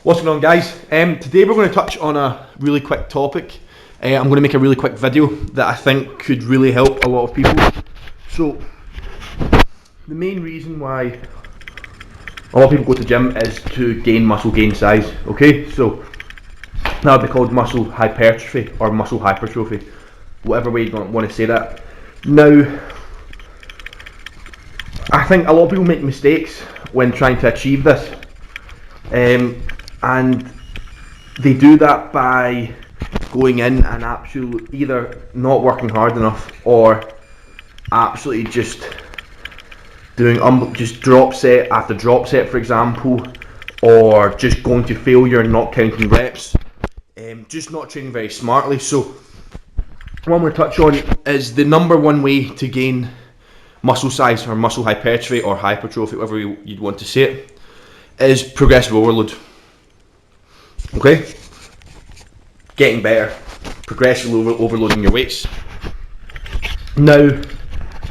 What's going on, guys? Today we're going to touch on a really quick topic. I'm going to make a really quick video that I think could really help a lot of people. So, the main reason why a lot of people go to the gym is to gain muscle, gain size. Okay, so that would be called muscle hypertrophy or muscle hypertrophy, whatever way you want to say that. Now, I think a lot of people make mistakes when trying to achieve this. And they do that by going in and absolutely either not working hard enough or absolutely just doing just drop set after drop set, for example, or just going to failure and not counting reps, just not training very smartly. So what I'm going to touch on is the number one way to gain muscle size or muscle hypertrophy or hypertrophy, whatever you'd want to say it, is progressive overload. Okay? Getting better, progressively overloading your weights. Now,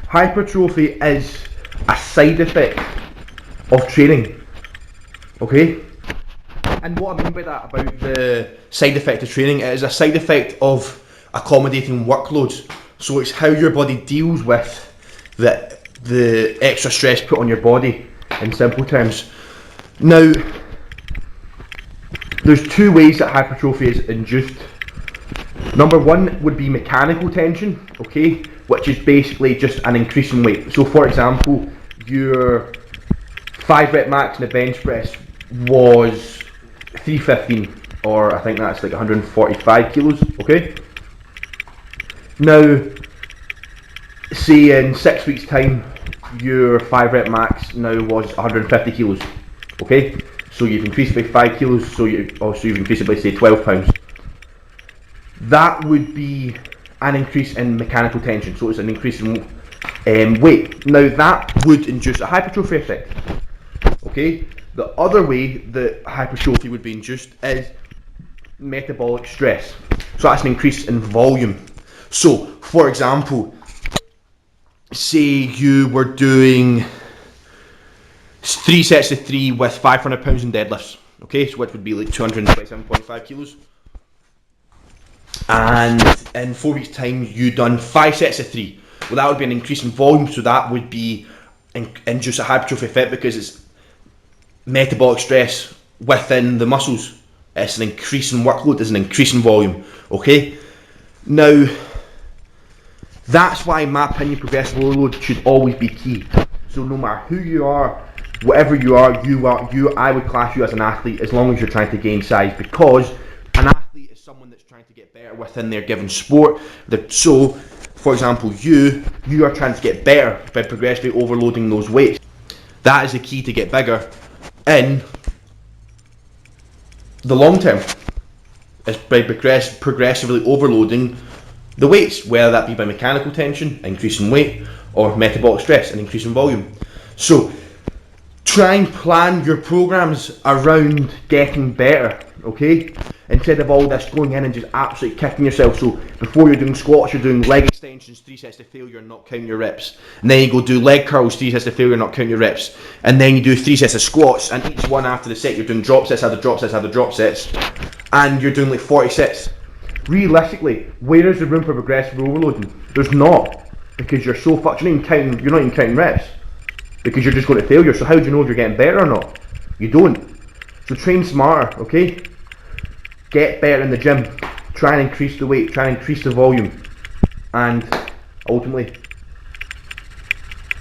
hypertrophy is a side effect of training. Okay? And what I mean by that, about the side effect of training, it is a side effect of accommodating workloads. So it's how your body deals with the extra stress put on your body, in simple terms. Now, there's two ways that hypertrophy is induced. Number one would be mechanical tension, okay, which is basically just an increase in weight. So for example, your 5 rep max in a bench press was 315, or I think that's like 145 kilos, okay? Now, say in 6 weeks time, your 5 rep max now was 150 kilos, okay? So you've increased by 5 kilos, so you've increased it by, say, 12 pounds. That would be an increase in mechanical tension, so it's an increase in weight. Now that would induce a hypertrophy effect, okay? The other way that hypertrophy would be induced is metabolic stress. So that's an increase in volume. So, for example, say you were doing 3 sets of 3 with 500 pounds in deadlifts, okay, so which would be like 227.5 kilos. And in 4 weeks' time, you done 5 sets of 3. Well, that would be an increase in volume, so that would be induce a hypertrophy effect because it's metabolic stress within the muscles. It's an increase in workload, it's an increase in volume, okay? Now, that's why, in my opinion, progressive overload should always be key. So no matter who you are, whatever you are, I would class you as an athlete as long as you're trying to gain size, because an athlete is someone that's trying to get better within their given sport. So, for example, you are trying to get better by progressively overloading those weights. That is the key to get bigger in the long term, is by progressively overloading the weights, whether that be by mechanical tension, increase in weight, or metabolic stress, an increase in volume. So try and plan your programs around getting better, okay? Instead of all this going in and just absolutely kicking yourself. So before you're doing squats, you're doing leg extensions, 3 sets to failure, not counting your reps. And then you go do leg curls, 3 sets to failure, not counting your reps. And then you do 3 sets of squats, and each one after the set, you're doing drop sets after drop sets after drop sets. And you're doing like 40 sets. Realistically, where is the room for progressive overloading? There's not, because you're so fucked. You're not even counting reps, because you're just going to failure. So how do you know if you're getting better or not? You don't. So train smarter, okay? Get better in the gym. Try and increase the weight. Try and increase the volume, and ultimately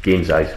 gain size.